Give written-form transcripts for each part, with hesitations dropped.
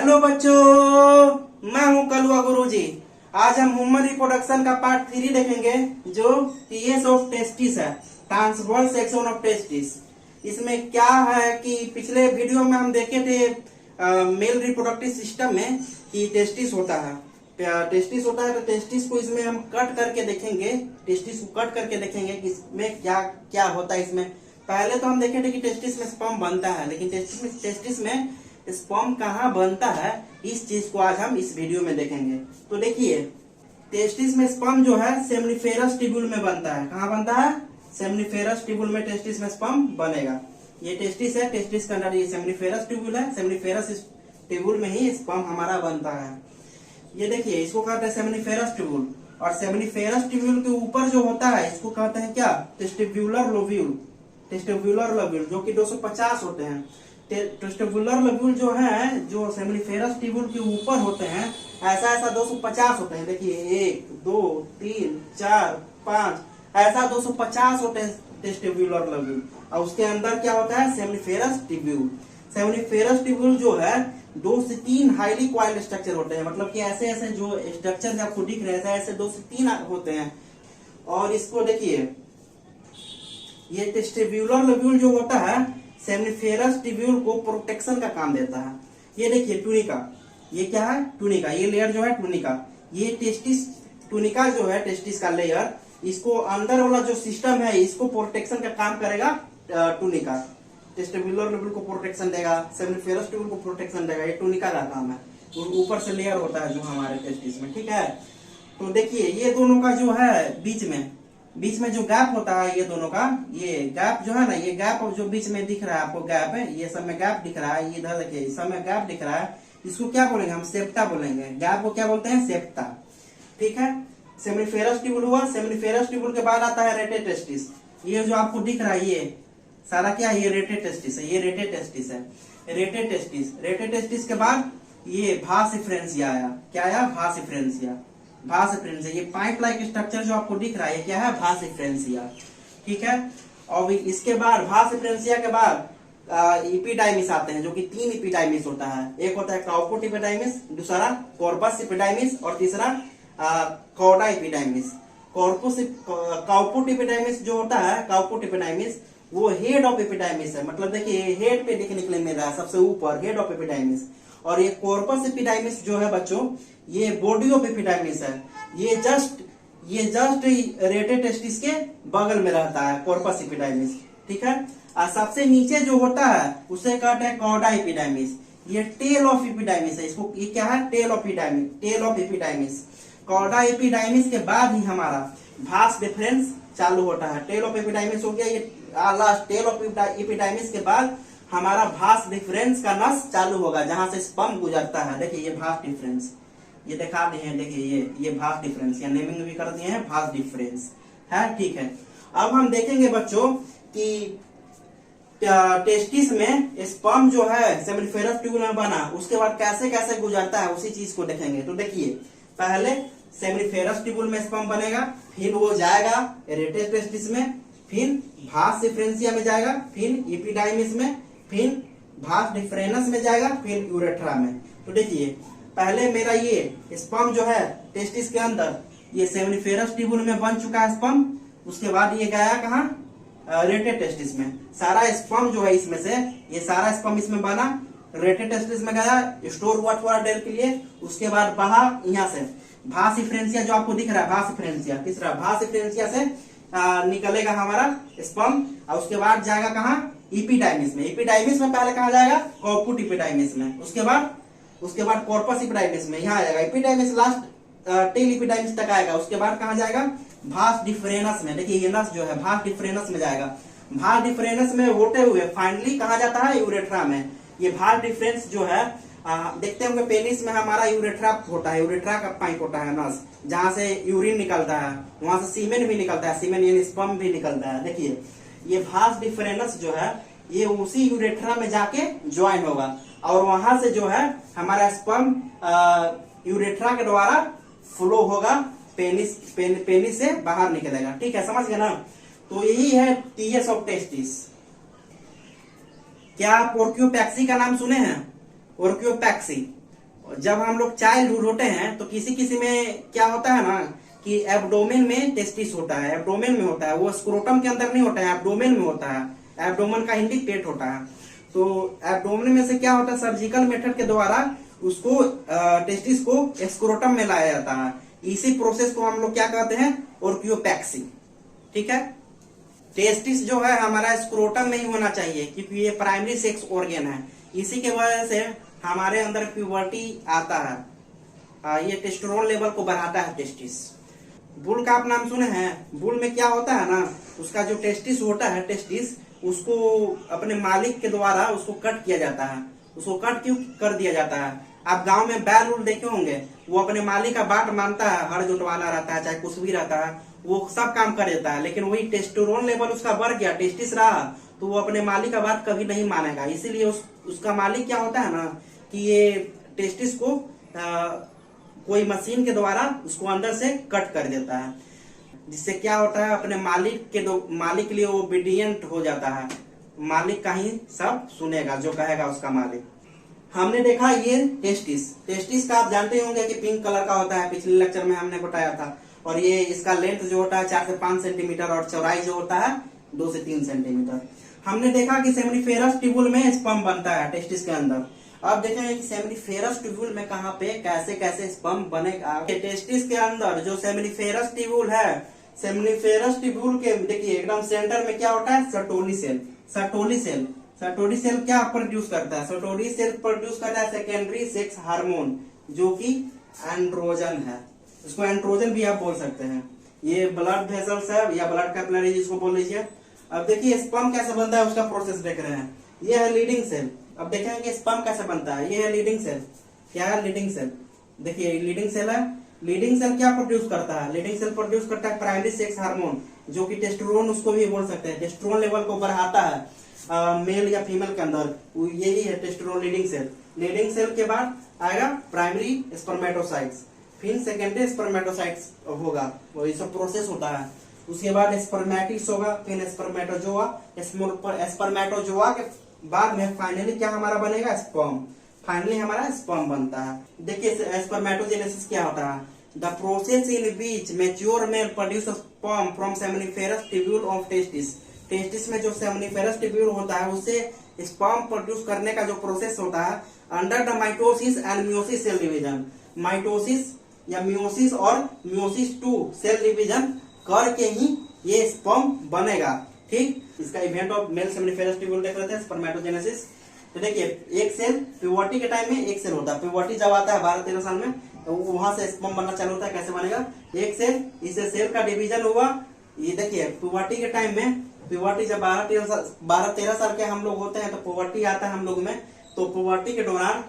Hello बच्चों, मैं हूं कलुआ गुरुजी। आज हम ह्यूमन रिप्रोडक्शन का पार्ट 3 देखेंगे जो टीएस ऑफ टेस्टिस है, ट्रांसवर्स सेक्शन ऑफ टेस्टिस। इसमें क्या है कि पिछले वीडियो में हम देखे थे मेल रिप्रोडक्टिव सिस्टम में कि टेस्टिस होता है। तो टेस्टिस को इसमें हम कट करके देखेंगे, टेस्टिस को कट करके देखेंगे कि इसमें क्या क्या होता है। इसमें पहले तो हम देखे थे कि टेस्टिस में स्पर्म बनता है, लेकिन टेस्टिस में स्पर्म कहाँ बनता है, इस चीज को आज हम इस वीडियो में देखेंगे। तो देखिए, टेस्टिस में स्पर्म जो है सेमनीफेरस ट्यूब्यूल में बनता है। कहाँ बनता है? सेमनीफेरस ट्यूब्यूल में टेस्टिस में स्पर्म बनेगा। ये टेस्टिस है, टेस्टिस का अंदर ये सेमनीफेरस ट्यूब्यूल है, सेमनीफेरस ट्यूब्यूल में ही स्पर्म हमारा बनता है। ये देखिए, इसको कहते हैं सेमनीफेरस ट्यूब्यूल। और सेमनीफेरस ट्यूब्यूल के ऊपर जो होता है इसको कहते हैं क्या? टेस्टिब्यूलर लोब्यूल। टेस्टिब्यूलर लोब्यूल जो कि 250 होते हैं। टेस्टिब्यूलर लोब्यूल जो है, जो सेमनीफेरस ट्यूब्यूल के ऊपर होते हैं, ऐसा 250 होते हैं। देखिए 1 2 3 4 5 ऐसा 250 होते हैं टेस्टिब्यूलर लोब्यूल। और उसके अंदर क्या होता है? Seminiferous tubule. सेमनीफेरस ट्यूब्यूल जो है 2 से 3 हाईली क्वाइल्ड स्ट्रक्चर होते हैं। मतलब कि ऐसे ऐसे जो स्ट्रक्चर आपको दिख रहे हैं ऐसे 2 से 3 होते हैं। और इसको देखिए, ये टेस्टिब्यूलर लोब्यूल जो होता है सेमनीफेरस ट्यूब्यूल को प्रोटेक्शन का काम देता है। ये देखिए ट्यूनिका, ये क्या है? ट्यूनिका। ये लेयर जो है ट्यूनिका, ये टेस्टिस ट्यूनिका जो है टेस्टिस का लेयर, इसको अंदर वाला जो सिस्टम है इसको प्रोटेक्शन का काम करेगा। ट्यूनिका टेस्टिब्यूलर लोब्यूल को प्रोटेक्शन देगा, सेमनीफेरस ट्यूब्यूल को प्रोटेक्शन देगा। ये ट्यूनिका का काम है। ऊपर से लेयर होता है जो हमारे टेस्टिस में, ठीक है। तो देखिए, ये दोनों का जो है बीच में जो गैप होता है, ये दोनों का ये गैप जो है ना, ये गैप जो बीच में दिख रहा है आपको, गैप है, ये सब में गैप दिख रहा है। इधर देखिए, इस सब में गैप दिख रहा है। इसको क्या बोलेंगे हम? सेप्टा बोलेंगे। गैप को क्या बोलते हैं? सेप्टा, ठीक है। सेमनीफेरस ट्यूब्यूल हुआ। सेमनीफेरस ट्यूब्यूल के बाद आता है रेटे टेस्टिस। ये जो आपको दिख रहा है ये सारा क्या है? ये रेटे टेस्टिस है। ये रेटे टेस्टिस है। रेटे टेस्टिस के बाद ये भास डिफरेंशिया आया। क्या आया? भास डिफरेंशिया। ये पाइप लाइक स्ट्रक्चर जो आपको दिख रहा है, ये क्या है? भास डिफरेंशिया, ठीक है। और इसके बाद भास डिफरेंशिया के बाद इपिडाइमिस आते हैं, जो कि 3 इपिडाइमिस होता है। एक होता है काउपोट इपिडाइमिस, दूसरा कॉर्पस इपिडाइमिस और तीसरा कॉर्डा इपिडाइमिस। काउपोट इपिडाइमिस जो होता है, काउपोट इपिडाइमिस वो हेड ऑफ एपिडाइमिस है। मतलब देखिए, हेड पे देखने के लिए मिल रहा है सबसे ऊपर, हेड ऑफ एपिडाइमिस। और ये कॉर्पस एपिडाइमिस जो है बच्चों, ये बॉडी ऑफ एपिडाइमिस है। ये जस्ट रेटे टेस्टिस के बगल में रहता है, कॉर्पस एपिडाइमिस, ठीक है। और सबसे नीचे जो होता है उसे कहते हैं कॉर्डा एपिडाइमिस। ये टेल ऑफ एपिडाइमिस है। इसको ये क्या है? Tail of epididymis. Cauda epididymis के बाद ही हमारा भास डिफरेंस चालू होता है। टेल ऑफ एपिडाइमिस हो गया, ये लास्ट टेल ऑफ एपिडाइमिस के बाद हमारा भास डिफरेंस का नस चालू होगा, जहां से स्पर्म गुजरता है। देखिए, ये भास डिफरेंस, ये दिखा दिए हैं। देखिए, ये भास डिफरेंस, या नेमिंग भी कर दिए हैं, भास डिफरेंस है, ठीक है। अब हम देखेंगे बच्चों कि टेस्टिस में स्पर्म जो है सेमनीफेरस ट्यूब्यूल में बना, उसके बाद कैसे कैसे गुजरता है उसी चीज को देखेंगे। तो देखिए, पहले सेमनीफेरस ट्यूब्यूल में स्पर्म बनेगा, फिर वो जाएगा रेटे टेस्टिस में, फिर भास डिफरेंशिया में जाएगा, फिर एपिडाइमिस में, फिर भास डिफरेंस में जाएगा, फिर यूरेथ्रा में। तो देखिए, पहले मेरा ये स्पर्म जो है टेस्टिस के अंदर, ये सेमनीफेरस ट्यूब्यूल में बन चुका है स्पर्म। उसके बाद ये गया कहाँ? रेटे टेस्टिस में। सारा स्पर्म जो है इसमें से, ये सारा स्पर्म इसमें बना, रेटे टेस्टिस में गया, स्टोर हुआ थोड़ा देर के लिए। उसके बाद बाहर यहाँ से भास डिफरेंशिया जो आपको दिख रहा है, भास डिफरेंशिया, तीसरा भास डिफरेंशिया से निकलेगा हमारा स्पर्म। और उसके बाद जाएगा कहाँ? एपिडाइमिस में। एपिडाइमिस में पहले कहाँ जाएगा? काउपोट एपिडाइमिस में। उसके बाद कॉर्पस एपिडाइमिस में, यहाँ आएगा एपिडाइमिस, लास्ट टेल एपिडाइमिस तक आएगा। उसके बाद कहाँ जाएगा? भास डिफरेंस में। देखिए, ये नस जो है भास डिफरेंस में जाएगा। भास डिफरेंस में होते हुए फाइनली कहाँ जाता है? यूरेथ्रा में। ये भास डिफरेंस जो है देखते होंगे पेनिस में हमारा यूरेथ्रा होता है, यूरेथ्रा का पाइप होता है, नस, जहां से यूरिन निकलता है, वहां से सीमेन भी निकलता है, सीमेन यानी स्पर्म भी निकलता है। देखिए, ये भास डिफरेंस जो है ये उसी यूरेथ्रा में जाके ज्वाइन होगा, और वहां से जो है हमारा स्पर्म यूरेथ्रा के द्वारा फ्लो होगा, पेनिस से बाहर निकलेगा, ठीक है, समझ गए ना। तो यही है टीएस ऑफ टेस्टिस। क्या आप ओर्क्योपैक्सी का नाम सुने हैं? ओर्क्योपैक्सी, जब हम लोग चाइल्डहुड होते हैं तो किसी किसी में क्या होता है ना कि एब्डोमेन में टेस्टिस होता है, एब्डोमेन में होता है, वो स्क्रोटम के अंदर नहीं होता है, एब्डोमेन में होता है। एब्डोमेन का हिंदी पेट होता है। तो एब्डोमेन में से क्या होता है, सर्जिकल मेथड के द्वारा उसको टेस्टिस को स्क्रोटम में लाया जाता है। इसी प्रोसेस को हम लोग क्या कहते हैं, ओर्कियोपैक्सी। ठीक है। टेस्टिस जो है हमारा स्क्रोटम में ही होना चाहिए क्योंकि ये प्राइमरी सेक्स ऑर्गन है। इसी के वजह से हमारे अंदर प्यूबर्टी आता है। ये टेस्टोस्टेरोन लेवल को बढ़ाता है टेस्टिस। बुल का आप नाम सुने हैं? बुल में क्या होता है ना, उसका जो टेस्टिस होता है, टेस्टिस उसको अपने मालिक के द्वारा उसको कट किया जाता है। उसको कट क्यों कर दिया जाता है? आप गांव में बैल रूल देखे होंगे, वो अपने मालिक का बात मानता है, हर जुटवाना रहता है, चाहे कुछ भी रहता है, वो सब काम कर देता है। लेकिन वही टेस्टोस्टेरोन लेवल उसका बढ़ गया, टेस्टिस रहा, तो वो अपने मालिक का बात कभी नहीं मानेगा। इसीलिए उसका मालिक क्या होता है ना कि ये टेस्टिस को कोई मशीन के द्वारा उसको अंदर से कट कर देता है, जिससे क्या होता है अपने मालिक के लिए वो ओबीडियंट हो जाता है। मालिक का ही सब सुनेगा, जो कहेगा उसका मालिक। हमने देखा ये टेस्टिस का आप जानते होंगे कि पिंक कलर का होता है, पिछले लेक्चर में हमने बताया था। और ये इसका लेंथ जो होता है 4 से 5 सेंटीमीटर और चौड़ाई जो होता है 2 से 3 सेंटीमीटर। हमने देखा कि सेमिनिफेरस ट्यूबुल में स्पर्म बनता है टेस्टिस के अंदर। अब देखेंगे कि सेमिनिफेरस ट्यूबुल में कहाँ पे कैसे कैसे स्पर्म बनेगा। टेस्टिस के अंदर जो सेमिनिफेरस ट्यूबुल है, सेमिनिफेरस ट्यूबुल के देखिए एकदम सेंटर में क्या होता है, सर्टोली सेल। सर्टोली सेल क्या प्रोड्यूस करता है? सर्टोली सेल प्रोड्यूस करता है सेकेंडरी सेक्स हार्मोन, जो कि एंड्रोजन है। इसको एंड्रोजन भी आप बोल सकते हैं। ये ब्लड वेसल्स है या ब्लड कैपिलरी जिसको बोल लीजिए। अब देखिए स्पर्म कैसे बनता है, उसका प्रोसेस देख रहे हैं। ये है लीडिंग सेल। अब देखेंगे कि स्पर्म कैसे बनता है। ये है लीडिंग सेल। क्या है लीडिंग सेल? देखिए लीडिंग सेल है। लीडिंग सेल क्या प्रोड्यूस करता है? लीडिंग सेल प्रोड्यूस करता है प्राइमरी सेक्स हार्मोन, जो कि टेस्टोस्टेरोन उसको भी बोल सकते हैं। टेस्टोस्टेरोन लेवल को बढ़ाता है मेल या फीमेल के अंदर, यही है testosterone leading cell. Leading cell के बाद आएगा प्राइमरी स्पर्मेटोसाइट्स, फिर सेकेंडरी स्पर्मेटोसाइट्स होगा, वही सब प्रोसेस होता है। उसके बाद स्पर्मेटिस होगा, फिर स्पर्मेटोजोआ। स्पर्मेटोजोआ के बाद में फाइनली क्या हमारा बनेगा, स्पर्म। फाइनली हमारा स्पर्म बनता है। देखिए स्पर्मेटोजेनेसिस क्या होता है? The process in which mature male produce sperm from seminiferous tubule of testis. Testis में जो सेमिनिफेरस ट्यूब्यूल होता है उससे स्पर्म प्रोड्यूस करने का जो प्रोसेस होता है under the mitosis and meiosis cell division. Mitosis या मियोसिस और मियोसिस 2 सेल डिवीजन करके ही ये स्पर्म बनेगा। ठीक, इसका event of male seminiferous tubule देख रहे थे, स्पर्मेटोजेनेसिस। तो देखिए एक सेल प्यूबर्टी के टाइम में एक सेल होता है। प्यूबर्टी जब आता है 12-13 साल में, तो वहां से स्पर्म बनना चालू होता है। कैसे बनेगा? एक सेल, इससे सेल का डिवीजन हुआ। ये देखिए प्यूबर्टी के टाइम में, प्यूबर्टी जब 12-13 साल के हम लोग होते हैं तो प्यूबर्टी आता है हम लोग में। तो प्यूबर्टी के दौरान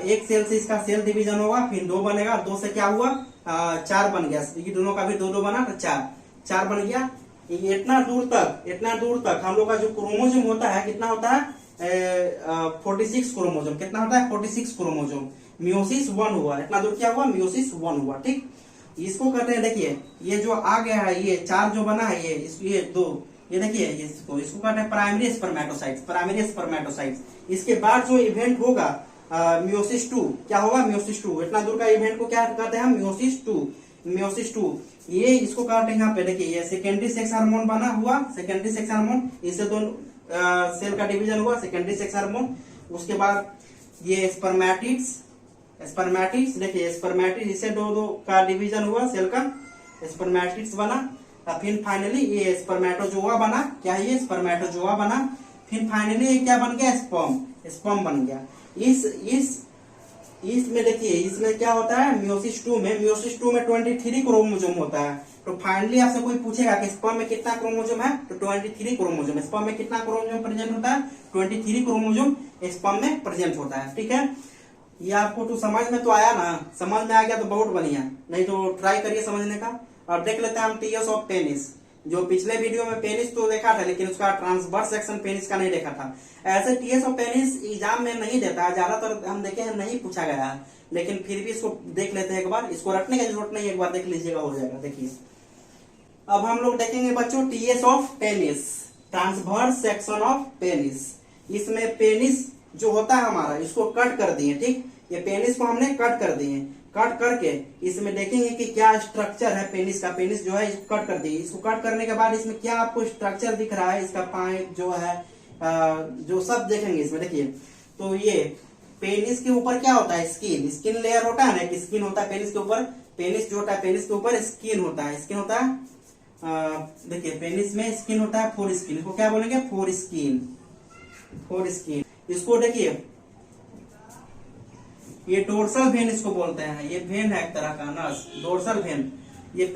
एक सेल से इसका सेल डिवीजन होगा, फिर 2 बनेगा, 2 से क्या हुआ 4 बन गया। ये दोनों का भी 2-2 बना तो 4 बन गया। इतना दूर तक हम लोग का जो क्रोमोजोम होता है कितना होता है 46 क्रोमोजोम। कितना होता है 46 क्रोमोजोम। मियोसिस 1 हुआ, इतना दूर क्या हुआ, मियोसिस 1 हुआ। ठीक, इसको कहते हैं, देखिए ये जो आ गया है, ये 4 जो बना है, ये 2, ये देखिए इसको कहते हैं प्राइमरी स्पर्मेटोसाइट्स। Primary spermatocytes. इसके बाद जो इवेंट होगा मियोसिस 2, क्या होगा, मियोसिस 2। इतना दूर का इवेंट को क्या कहते हैं, मियोसिस 2। ये इसको कहते हैं, यहाँ पे देखिए ये सेकेंडरी सेक्स हार्मोन बना हुआ, सेकेंडरी सेक्स हार्मोन, इससे दोनों सेल का डिवीजन हुआ, सेकेंडरी सेक्स हार्मोन। उसके बाद ये स्पर्मेटिड्स, देखिए स्पर्मेटिड्स, इससे 2 का डिवीजन हुआ सेल का, स्पर्मेटिड्स बना। फिर फाइनली ये स्पर्मेटोजोआ बना। क्या है ये, स्पर्मेटोजोआ बना। फिर फाइनली क्या बन गया, स्पर्म बन गया। इसमें देखिए इसमें क्या होता है, मियोसिस 2 में 23 क्रोमोजोम होता है। तो फाइनली आपसे कोई पूछेगा कि स्पर्म में कितना क्रोमोजोम है, तो 23 क्रोमोजोम। स्पर्म में कितना क्रोमोजोम प्रेजेंट होता है, 23 क्रोमोजोम स्पर्म में प्रेजेंट होता है। ठीक है, ये आपको तो समझ में तो आया ना? समझ में आ गया तो बहुत बढ़िया, नहीं तो ट्राई करिए समझने का। और देख लेते हैं हम टीएस ऑफ पेनिस। जो पिछले वीडियो में पेनिस तो देखा था, लेकिन उसका ट्रांसवर्स सेक्शन पेनिस का नहीं देखा था। ऐसे टीएस ऑफ पेनिस एग्जाम में नहीं देता है, ज्यादातर हम देखे हैं नहीं पूछा गया है, लेकिन फिर भी इसको देख लेते हैं एक बार। इसको रटने की जरूरत नहीं, एक बार देख लीजिएगा, हो जाएगा। देखिए अब हम लोग देखेंगे बच्चों TS of penis, transverse section of penis. इसमें पेनिस जो होता है हमारा, इसको कट कर दिए। ठीक, ये पेनिस को हमने कट कर दिए, कट करके इसमें देखेंगे कि क्या स्ट्रक्चर है पेनिस का। पेनिस जो है इसको कट कर दिए, इसको कट करने के बाद इसमें क्या आपको स्ट्रक्चर दिख रहा है, इसका पाइप जो है जो सब देखेंगे इसमें। देखिए तो ये पेनिस के ऊपर क्या होता है, स्किन, स्किन लेयर होता है ना, कि स्किन होता है पेनिस के ऊपर। पेनिस जो होता है, पेनिस के ऊपर स्किन होता है, स्किन होता है। देखिए पेनिस में स्किन होता है, फोर स्किन, इसको क्या बोलेंगे, फोर स्किन, फोर स्किन। इसको देखिए ये डोर्सल वेन इसको बोलते हैं, ये वेन है एक तरह का नर्स, डोर्सल वेन। ये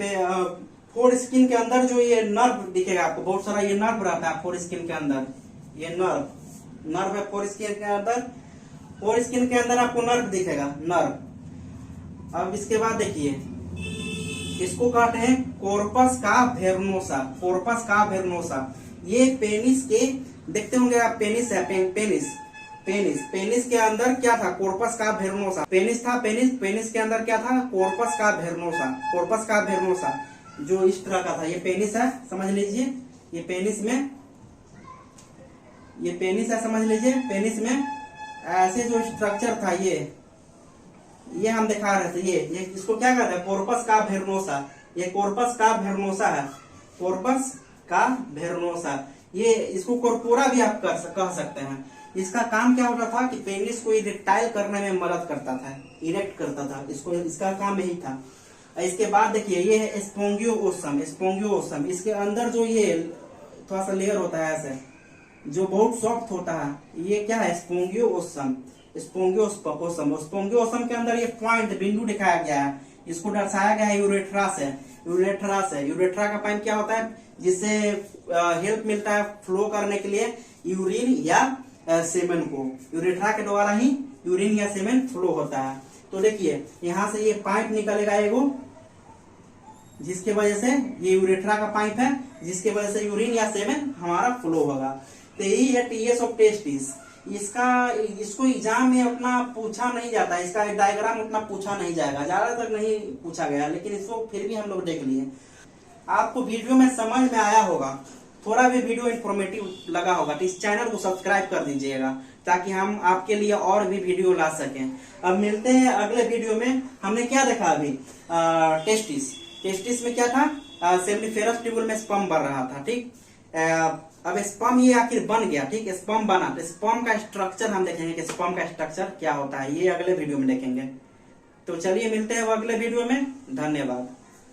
फोर स्किन के अंदर जो ये नर्व दिखेगा आपको, बहुत सारा ये नर्व रहता है फोर स्किन के अंदर, ये नर्व है फोर स्किन के अंदर। फोर स्किन के अंदर आपको नर्व दिखेगा, नर्व। अब इसके बाद देखिए इसको कहते हैं कॉर्पस का वेर्नोसा, कॉर्पस का वेर्नोसा। ये पेनिस के, देखते होंगे आप पेनिस है, पेनिस, पेनिस, पेनिस के अंदर क्या था, कॉर्पस का वेर्नोसा। पेनिस था, पेनिस के अंदर क्या था, कॉर्पस का वेर्नोसा, कॉर्पस का वेर्नोसा जो इस तरह का था। ये पेनिस है, समझ लीजिए, ये पेनिस में, ये पेनिस है, समझ लीजिए। पेनिस में ऐसे जो स्ट्रक्चर था ये हम दिखा रहे थे, ये इसको क्या कहते हैं, कॉर्पस का वेर्नोसा। ये कॉर्पस का वेर्नोसा है, कॉर्पस का वेर्नोसा। ये इसको कॉर्पोरा भी आप कह सकते हैं। इसका काम क्या होता था कि पेनिस को इरेक्टाइल करने में मदद करता था, इरेक्ट करता था इसको, इसका काम यही था। इसके बाद देखिए ये है स्पोंगियोसम, स्पोंगियोसम। इसके अंदर जो ये थोड़ा सा लेयर होता है ऐसे, जो बहुत सॉफ्ट होता है, ये क्या है, स्पोंगियोसम, स्पोंगियोसम। स्पोंगियोसम के अंदर ये पॉइंट, बिंदु दिखाया गया है, इसको दर्शाया गया है यूरेट्रा से, यूरेट्रा से। यूरेट्रा का पाइप क्या होता है, जिससे हेल्प मिलता है फ्लो करने के लिए यूरिन या सेमेन को, यूरेट्रा के द्वारा ही यूरिन या सेमेन फ्लो होता है। तो देखिए यहाँ से ये पाइप निकलेगा एगो, जिसके वजह से ये यूरेट्रा का पाइप है, जिसके वजह से यूरिन या सेमेन हमारा फ्लो होगा। तो यही है टीएस ऑफ टेस्टिस। इसको एग्जाम में उतना पूछा नहीं जाता, इसका डायग्राम उतना पूछा नहीं जाएगा, ज्यादातर नहीं पूछा गया, लेकिन इसको फिर भी हम लोग देख लिए। आपको वीडियो में समझ में आया होगा, थोड़ा भी वीडियो इंफॉर्मेटिव लगा होगा तो इस चैनल को सब्सक्राइब कर दीजिएगा, ताकि हम आपके लिए और भी वीडियो ला सकें। अब मिलते हैं अगले वीडियो में। हमने क्या देखा अभी, टेस्टिस। टेस्टिस में क्या था, सेमिनिफेरस ट्यूबुल में स्पर्म बन रहा था, ठीक। अब स्पर्म ये आखिर बन गया, ठीक, स्पर्म बना, तो स्पर्म का स्ट्रक्चर हम देखेंगे कि स्पर्म का स्ट्रक्चर क्या होता है, ये अगले वीडियो में देखेंगे। तो चलिए मिलते हैं वो अगले वीडियो में, धन्यवाद।